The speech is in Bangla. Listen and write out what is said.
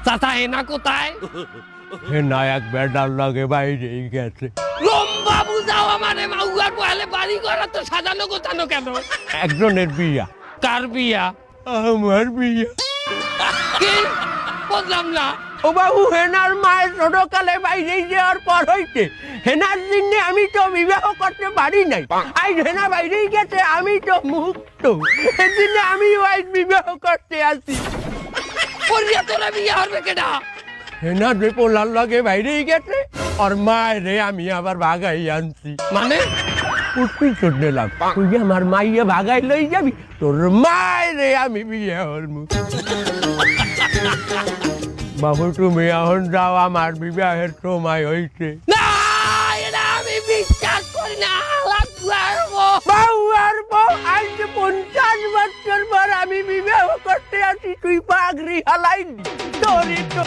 চাচা হেনা কোথায়? হেনা এক বেডার লাগে বাইরেই গেছে। লম্বা বুঝাও আমারে মাউয়ার পহলে বাড়ি ঘর তো সাজানো গোছানো কেন? একজনের বিয়া। কার বিয়া? আমার বিয়া। কি বুঝলাম না। ও বাবু, হেনার মায়ের ছোটকালে বাইরে যাওয়ার পর হইতে হেনার জন্য আমি তো বিবাহ করতে পারি নাই। আজ হেনা বাইরেই গেছে, আমি তো মুক্ত। এজন্য আমি আজ বিবাহ করতে আসি। পরিয়া তোরা বিয়া হবে কেডা? হেনা যে পোলার লগে বাইরেই গেছে, আর মায়ের আমি আবার ভাগাই আনছি। মানে পুষ্পি চোট নিলাম, তুই আমার মাইয়া ভাগাই লই যাবি, তোর মায়ের আমি বিয়ে হলমু। বাবু তুমি এখন যাও, আমার বিবাহের সময় হয়েছে। না, এটা আমি বিশ্বাস করি না। বাবু আর বউ, আজ 50 বছর পর আমি বিবাহ করতে আসি, তুই পাগড়ি হালাইনি। তোরই তো